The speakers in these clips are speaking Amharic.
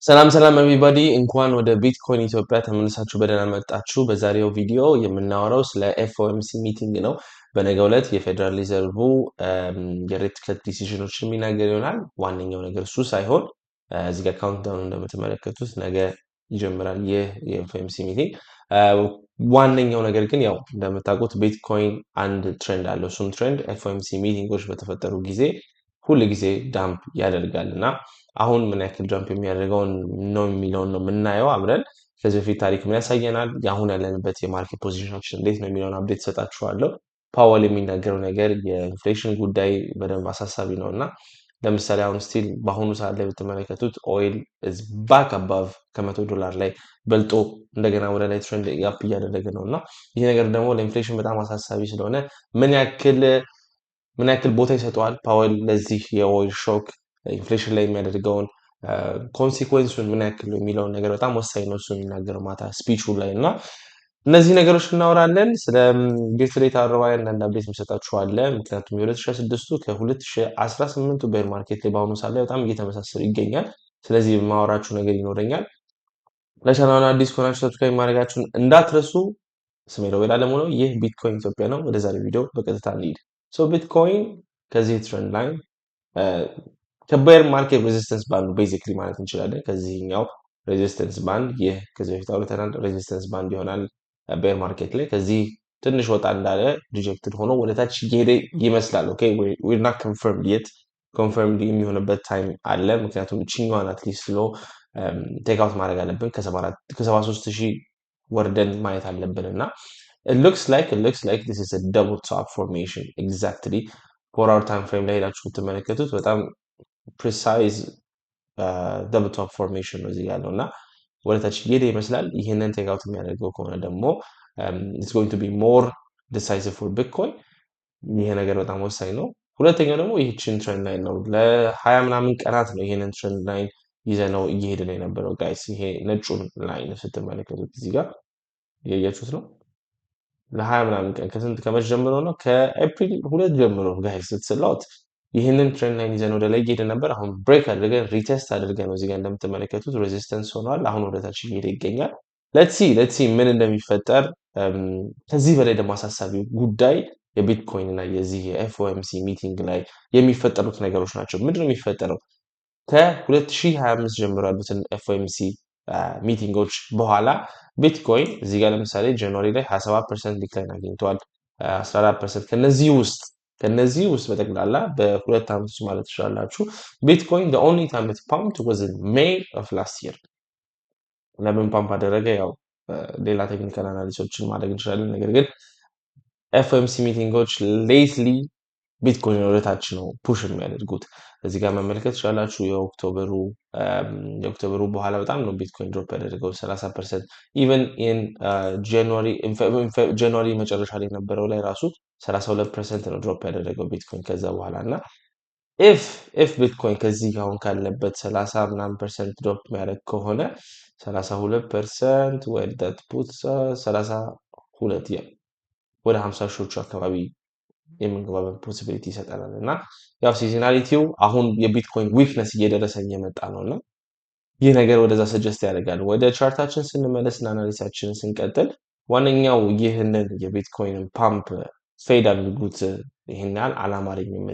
ሰላም ሰላም ኤቭሪባዲ እንኳን ወደ ቢትኮይን ኢትዮጵያ ተመልሳችሁ በደህና መጣችሁ። በዛሬው ቪዲዮ የምናወራው ስለ ኤፍኦኤምሲ ሚቲንግ ነው። በነገው ዕለት የፌዴራል ሪዘርቭ የሬት ከት ዲሲዥኖችን የሚናገር ይሆናል። ዋነኛው ነገር እሱ ሳይሆን እዚህ ጋር ካውንትዳውን እንደምትመለከቱት ነገ ይጀምራል ይህ የኤፍኦኤምሲ ሚቲንግ። ዋነኛው ነገር ግን ያው እንደምታውቁት ቢትኮይን አንድ ትሬንድ አለው። እሱም ትሬንድ ኤፍኦኤምሲ ሚቲንጎች በተፈጠሩ ጊዜ ሁል ጊዜ ዳምፕ ያደርጋል እና አሁን ምን ያክል ጃምፕ የሚያደርገውን ነው የሚለውን ነው የምናየው አብረን። ከዚህ በፊት ታሪክ ምን ያሳየናል፣ የአሁን ያለንበት የማርኬት ፖዚሽናችን እንዴት ነው የሚለውን አፕዴት ሰጣችኋለሁ። ፓወል የሚናገረው ነገር የኢንፍሌሽን ጉዳይ በደንብ አሳሳቢ ነው እና ለምሳሌ አሁን ስቲል በአሁኑ ሰዓት ላይ ብትመለከቱት ኦይል ባክ አባቭ $100 ላይ በልጦ እንደገና ወደ ላይ ትሬንድ ያፕ እያደረገ ነው እና ይህ ነገር ደግሞ ለኢንፍሌሽን በጣም አሳሳቢ ስለሆነ ምን ያክል ቦታ ይሰጠዋል ፓወል ለዚህ የኦይል ሾክ ኢንፍሌሽን ላይ የሚያደርገውን ኮንሲኩዌንሱን ምን ያክል ነው የሚለውን ነገር በጣም ወሳኝ ነው። እሱ የሚናገረው ማታ ስፒቹ ላይ እና እነዚህ ነገሮች እናወራለን። ስለ ጊፍት ሬት አርባይ አንዳንድ አፕዴት የሚሰጣችሁ አለ። ምክንያቱም የ2016ቱ ከ2018ቱ ቤር ማርኬት ላይ በአሁኑ ሰዓት ላይ በጣም እየተመሳሰሉ ይገኛል። ስለዚህ የማወራችሁ ነገር ይኖረኛል። ለቻናሉ አዲስ ከሆናችሁ ሰብስክራይብ ማድረጋችሁን እንዳትረሱ። ስሜ ሮቤል አለሙ ነው። ይህ ቢትኮይን ኢትዮጵያ ነው። ወደ ዛሬ ቪዲዮ በቀጥታ እንሂድ። ሶ ቢትኮይን ከዚህ ትሬንድ ላይን ከቤር ማርኬት ሬዚስተንስ ባንዱ ቤዚክሊ ማለት እንችላለን። ከዚህኛው ሬዚስተንስ ባንድ ይህ ከዚህ በፊት አውርተናል። ሬዚስተንስ ባንድ ይሆናል ቤር ማርኬት ላይ። ከዚህ ትንሽ ወጣ እንዳለ ሪጀክትድ ሆኖ ወደ ታች እየሄደ ይመስላል። ኦኬ ዊር ናት ኮንፈርምድ የት ኮንፈርምድ የሚሆንበት ታይም አለ። ምክንያቱም እችኛዋን አትሊስት ሎ ቴክ አውት ማድረግ አለብን። ከ73000 ወርደን ማየት አለብን እና it looks like this is a double top formation exactly 4 hour time frame ላይ ሄዳችሁ ብትመለከቱት በጣም ፕሪሳይዝ ደብል ቶፕ ፎርሜሽን ነው እዚህ ያለው እና ወደ ታች እየሄደ ይመስላል። ይህንን ቴክ አውት የሚያደርገው ከሆነ ደግሞ it's going to be more decisive for bitcoin። ይሄ ነገር በጣም ወሳኝ ነው። ሁለተኛው ደግሞ ይህችን ትሬንድ ላይን ነው። ለ20 ምናምን ቀናት ነው ይሄንን ትሬንድ ላይን ይዘነው እየሄደ ነው የነበረው ጋይስ። ይሄ ነጩን ላይን ስትመለከቱት እዚህ ጋር ያያችሁት ነው። ለ20 ምናምን ቀን ከመቼ ጀምሮ ነው? ከኤፕሪል 2 ጀምሮ ጋይስ ስትስላውት ይህንን ትሬንድ ላይን ይዘን ወደ ላይ እየሄደ ነበር። አሁን ብሬክ አድርገን ሪቴስት አድርገን ነው እዚጋ እንደምትመለከቱት ሬዚስተንስ ሆኗል። አሁን ወደታች እየሄደ ይገኛል። ሌትስ ሲ ምን እንደሚፈጠር። ከዚህ በላይ ደግሞ አሳሳቢው ጉዳይ የቢትኮይን እና የዚህ የኤፍኦኤምሲ ሚቲንግ ላይ የሚፈጠሩት ነገሮች ናቸው። ምንድነው የሚፈጠረው? ከ2025 ጀምሮ ያሉትን ኤፍኦኤምሲ ሚቲንጎች በኋላ ቢትኮይን እዚህ ጋር ለምሳሌ ጃንዋሪ ላይ 27% ዲክላይን አግኝቷል። 14% ከነዚህ ውስጥ በጠቅላላ በሁለት ዓመት ውስጥ ማለት ትችላላችሁ ቢትኮይን the only time it pumped was in May of last year። ለምን ፓምፕ አደረገ? ያው ሌላ ቴክኒካል አናሊሲሶችን ማድረግ እንችላለን። ነገር ግን ኤፍኦኤምሲ ሚቲንጎች ሌትሊ ቢትኮይን ወደታች ነው ፑሽ የሚያደርጉት። እዚህ ጋር መመልከት ትችላላችሁ። የኦክቶበሩ በኋላ በጣም ነው ቢትኮይን ድሮፕ ያደረገው 30%። ኢቨን ኢን ጃንዋሪ መጨረሻ ላይ የነበረው ላይ ራሱ 32% ነው ድሮፕ ያደረገው ቢትኮይን ከዛ በኋላ እና ኢፍ ቢትኮይን ከዚህ አሁን ካለበት 30 ምናምን ፐርሰንት ድሮፕ የሚያደርግ ከሆነ 32% ወደ ዳት ፑት 32 ወደ 50 ሺዎቹ አካባቢ የምንገባበት ፖሲቢሊቲ ይሰጠናል እና ያው ሲዝናሊቲው አሁን የቢትኮይን ዊክነስ እየደረሰ እየመጣ ነውና ይህ ነገር ወደዛ ሰጀስት ያደርጋል። ወደ ቻርታችን ስንመለስና አናሊሲሳችንን ስንቀጥል ዋነኛው ይህንን የቢትኮይንን ፓምፕ ፌድ አድርጉት ይሄን ያህል አላማረኝም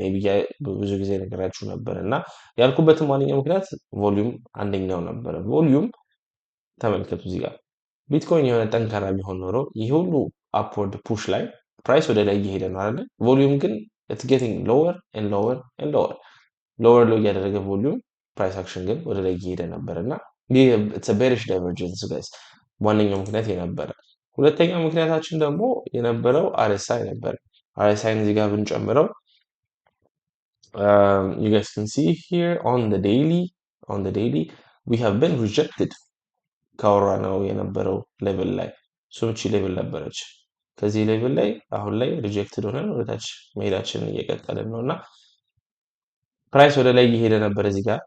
ብዙ ጊዜ ነገራችሁ ነበር እና ያልኩበትም ዋነኛው ምክንያት ቮሊዩም አንደኛው ነበር። ቮሊዩም ተመልከቱ እዚህ ጋር ቢትኮይን የሆነ ጠንካራ ቢሆን ኖሮ ይህ ሁሉ አፕወርድ ፑሽ ላይ ፕራይስ ወደ ላይ እየሄደ ነው አይደል? ቮሊዩም ግን it's getting lower and lower ሎ እያደረገ ቮሊዩም ፕራይስ አክሽን ግን ወደ ላይ እየሄደ ነበርና ይህ it's a bearish divergence guys። ዋነኛው ምክንያት የነበረ ሁለተኛው ምክንያታችን ደግሞ የነበረው RSI ነበር። RSI እዚህ ጋር ብንጨምረው you guys can see here on the daily we have been rejected ካወራ ነው የነበረው ሌቭል ላይ ሶቺ ሌቭል ነበረች። ከዚህ ሌቭል ላይ አሁን ላይ ሪጀክትድ ሆነን ወደታች መሄዳችንን እየቀጠልን ነውና ፕራይስ ወደ ላይ እየሄደ ነበር እዚህ ጋር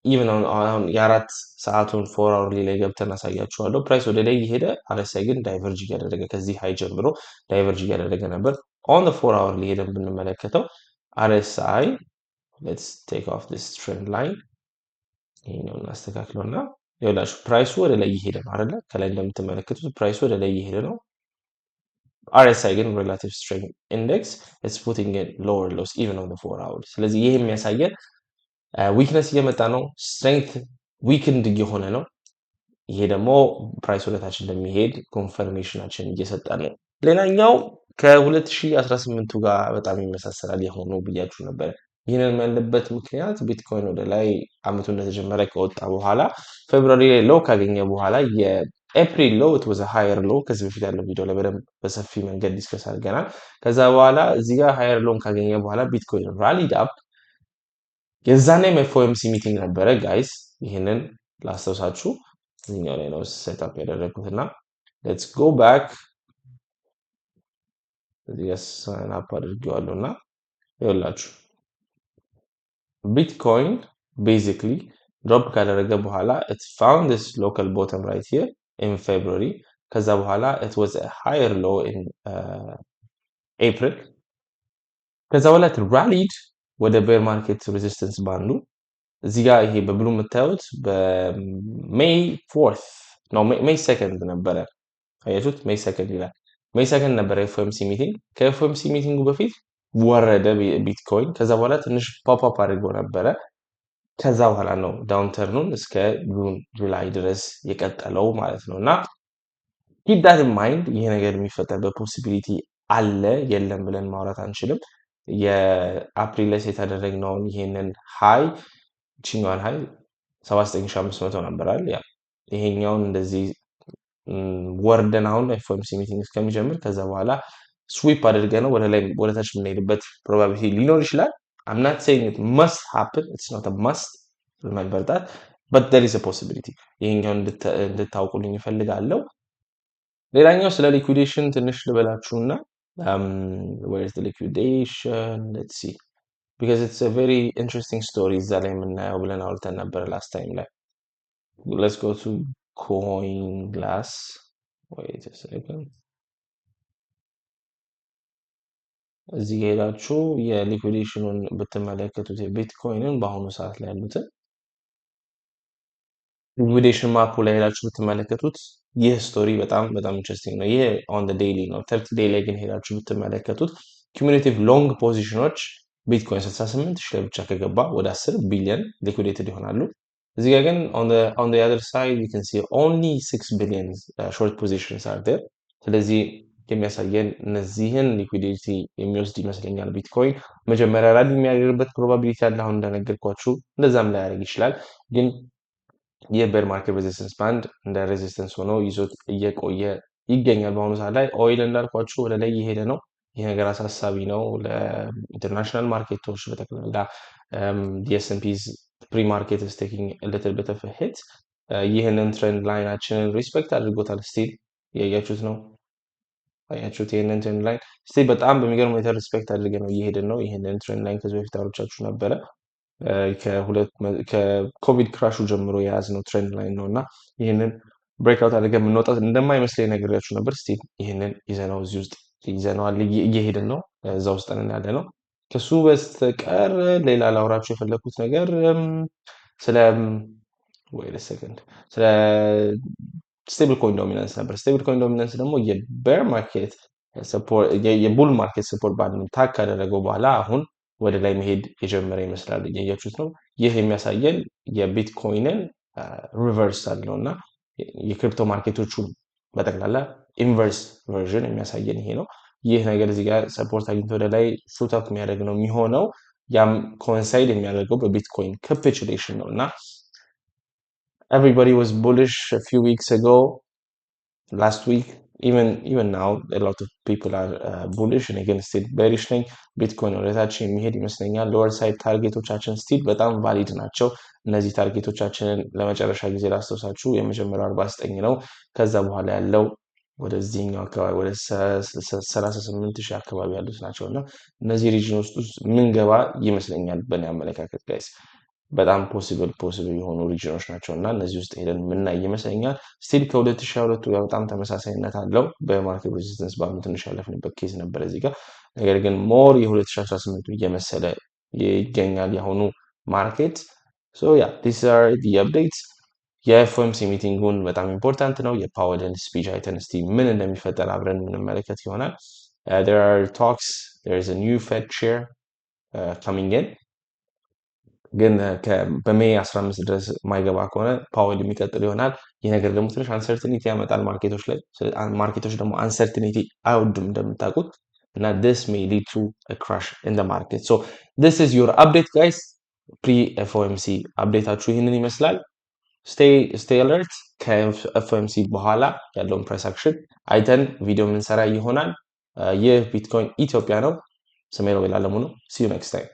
ኢቭን አሁን የአራት ሰዓቱን 4 አወርሊ ላይ ገብተን አሳያችኋለሁ። ፕራይስ ወደ ላይ እየሄደ RSI ግን ዳይቨርጅ እያደረገ ከዚህ ሃይ ጀምሮ ዳይቨርጅ እያደረገ ነበር። on the 4 hourly ሄደን ብንመለከተው RSI let's take off this trend line ይሄኛው እናስተካክለውና ይኸውላችሁ ፕራይሱ ወደ ላይ እየሄደ ነው አይደለ? ከላይ እንደምትመለከቱት ፕራይሱ ወደ ላይ እየሄደ ነው። RSI ግን relative strength index is putting in lower lows even on the 4 hours። ስለዚህ ይሄ የሚያሳየን ዊክነስ እየመጣ ነው፣ ስትሬንግት ዊክንድ እየሆነ ነው። ይሄ ደግሞ ፕራይስ ወደታች እንደሚሄድ ኮንፈርሜሽናችን እየሰጠ ነው። ሌላኛው ከ2018 ጋር በጣም ይመሳሰላል የሆነው ብያችሁ ነበር። ይህንን ያለበት ምክንያት ቢትኮይን ወደ ላይ አመቱ እንደተጀመረ ከወጣ በኋላ ፌብሩዋሪ ላይ ሎው ካገኘ በኋላ የኤፕሪል ሎው it was a higher low ከዚህ በፊት ያለው ቪዲዮ ላይ በደንብ በሰፊ መንገድ ዲስከስ አድርገናል። ከዛ በኋላ እዚህ ጋር ሃየር ሎውን ካገኘ በኋላ ቢትኮይን ራሊድ አፕ። የዛኔም ኤፍኦኤምሲ ሚቲንግ ነበረ ጋይስ፣ ይህንን ላስታውሳችሁ። እዚህኛው ላይ ነው ሴትአፕ ያደረግኩት እና ሌትስ ጎ ባክ እዚህ ጋር ሳይን አፕ አድርጌዋለሁ እና ይኸውላችሁ ቢትኮይን ቤዚክሊ ድሮፕ ካደረገ በኋላ it found this local bottom right here in February። ከዛ በኋላ it was a higher low in April። ከዛ በኋላ it rallied ወደ ቤር ማርኬት ሬዚስተንስ ባንዱ እዚህ ጋር ይሄ በብሉ የምታዩት በሜይ 4th ነው ሜይ 2nd ነበረ። አያችሁት? ሜይ 2nd ይላል። ሜይ 2nd ነበረ ኤፍኦኤምሲ ሚቲንግ። ከኤፍኦኤምሲ ሚቲንጉ በፊት ወረደ ቢትኮይን። ከዛ በኋላ ትንሽ ፖፕ አፕ አድርገው ነበረ። ከዛ በኋላ ነው ዳውንተርኑን እስከ ጁን ጁላይ ድረስ የቀጠለው ማለት ነው። እና ኪፕ ዳት ኢን ማይንድ ይሄ ነገር የሚፈጠርበት ፖሲቢሊቲ አለ የለም ብለን ማውራት አንችልም። የአፕሪል ላይ ሴት ያደረግነውን ይሄንን ሃይ ቺኛን ሃይ 79500 ነበራል። ያ ይሄኛውን እንደዚህ ወርደን አሁን ኤፍኦኤምሲ ሚቲንግ እስከሚጀምር ከዛ በኋላ ስዊፕ አድርገን ወደ ላይ ወደ ታች የምንሄድበት ፕሮባቢሊቲ ሊኖር ይችላል። I'm not saying it must happen, it's not a must, remember that, but there is a possibility። ይሄኛውን እንድታውቁልኝ እፈልጋለሁ። ሌላኛው ስለ ሊኩዊዴሽን ትንሽ ልበላችሁና where is the liquidation? Let's see, because it's a very interesting story እዛ ላይ የምናየው ብለን አውርተን ነበር last time ላይ። Let's go to CoinGlass. Wait a second. እዚህ ጋር ሄዳችሁ የሊኩዊዴሽኑን ብትመለከቱት የቢትኮይንን በአሁኑ ሰዓት ላይ ያሉትን ሊኩዊዴሽን ማፑ ላይ ሄዳችሁ ብትመለከቱት ይህ ስቶሪ በጣም በጣም ኢንትረስቲንግ ነው። ይሄ ኦን ዘ ዴይሊ ነው። 30 ዴይ ላይ ግን ሄዳችሁ ብትመለከቱት ኩሙሌቲቭ ሎንግ ፖዚሽኖች ቢትኮይን 68 ሺህ ላይ ብቻ ከገባ ወደ 10 ቢሊዮን ሊኩዊዴትድ ይሆናሉ። እዚህ ጋር ግን on the other side you can see only 6 billion short positions are there። ስለዚህ የሚያሳየን እነዚህን ሊኩዊዲቲ የሚወስድ ይመስለኛል ቢትኮይን። መጀመሪያ ራሊ የሚያደርግበት ፕሮባቢሊቲ አለ፣ አሁን እንደነገርኳችሁ እንደዛም ላያደርግ ይችላል። ግን የቤር ማርኬት ሬዚስተንስ ባንድ እንደ ሬዚስተንስ ሆኖ ይዞት እየቆየ ይገኛል። በአሁኑ ሰዓት ላይ ኦይል እንዳልኳችሁ ወደ ላይ እየሄደ ነው። ይህ ነገር አሳሳቢ ነው ለኢንተርናሽናል ማርኬቶች በጠቅላላ። የኤስኤንፒስ ፕሪ ማርኬት is taking a little bit of a hit። ይህንን ትሬንድ ላይናችንን ሪስፔክት አድርጎታል። ስቲል ያያችሁት ነው። አያችሁት? ይህንን ትሬንድ ላይን ስቲል በጣም በሚገርም ሁኔታ ሪስፔክት አድርገን ነው እየሄድን ነው። ይህንን ትሬንድ ላይን ከዚህ በፊት አውርቻችሁ ነበረ። ከኮቪድ ክራሹ ጀምሮ የያዝነው ትሬንድ ላይን ነው እና ይህንን ብሬክአውት አድርገን የምንወጣት እንደማይመስለኝ ነግሬያችሁ ነበር። ስቲል ይህንን ይዘነው እዚህ ውስጥ ይዘነዋል፣ እየሄድን ነው፣ እዛ ውስጥ ነን ያለ ነው። ከሱ በስተቀር ሌላ ላውራችሁ የፈለኩት ነገር ስለ wait a second ስለ ስቴብል ኮይን ዶሚናንስ ነበር። ስቴብል ኮይን ዶሚናንስ ደግሞ የቤር ማርኬት ሰፖርት የቡል ማርኬት ሰፖርት ባንድ ታክ ካደረገው በኋላ አሁን ወደ ላይ መሄድ የጀመረ ይመስላል። እያያችሁት ነው። ይህ የሚያሳየን የቢትኮይንን ሪቨርሳል ነው እና የክሪፕቶ ማርኬቶቹ በጠቅላላ ኢንቨርስ ቨርዥን የሚያሳየን ይሄ ነው። ይህ ነገር እዚህ ጋር ሰፖርት አግኝቶ ወደ ላይ ሹት አፕ የሚያደርግ ነው የሚሆነው። ያም ኮንሳይድ የሚያደርገው በቢትኮይን ካፒቹሌሽን ነው እና everybody was bullish a few weeks ago, last week, even now a lot of people are bullish and again still bearish ነኝ። ቢትኮይን ወደታች የሚሄድ ይመስለኛል። ሎወር ሳይድ ታርጌቶቻችን ስቲል በጣም ቫሊድ ናቸው። እነዚህ ታርጌቶቻችንን ለመጨረሻ ጊዜ ላስታውሳችሁ የመጀመሪያው 49 ነው። ከዛ በኋላ ያለው ወደዚህኛው አካባቢ ወደ 38,000 አካባቢ ያሉት ናቸው እና እነዚህ ሪጅን ውስጥ ምንገባ ይመስለኛል በእኔ አመለካከት ጋይስ። በጣም ፖሲብል የሆኑ ሪጅኖች ናቸው እና እነዚህ ውስጥ ሄደን የምናይ ይመስለኛል። ስቲል ከ2022 ጋር በጣም ተመሳሳይነት አለው። በማርኬት ሬዚስተንስ ባንዱ ትንሽ ያለፍንበት ኬዝ ነበር እዚህ ጋር። ነገር ግን ሞር የ2018 እየመሰለ ይገኛል የአሁኑ ማርኬት። ሶ ያ ዲስ አር ዲ አፕዴትስ። የኤፍኦኤምሲ ሚቲንጉን በጣም ኢምፖርታንት ነው። የፓወልን ስፒች አይተን እስቲ ምን እንደሚፈጠር አብረን የምንመለከት ይሆናል። there are talks, there is a new Fed chair coming in ግን በሜይ 15 ድረስ ማይገባ ከሆነ ፓወል የሚቀጥል ይሆናል። ይህ ነገር ደግሞ ትንሽ አንሰርቲኒቲ ያመጣል ማርኬቶች ላይ። ማርኬቶች ደግሞ አንሰርቲኒቲ አይወዱም እንደምታውቁት እና this may lead to a crash in the market. So this is your update guys. pre FOMC አፕዴታችሁ ይህንን ይመስላል። stay alert ከኤፍኦኤምሲ በኋላ ያለውን ፕራይስ አክሽን አይተን ቪዲዮ የምንሰራ ይሆናል። ይህ ቢትኮይን ኢትዮጵያ ነው። ስሜ ነው አለሙ ነው። see you next time.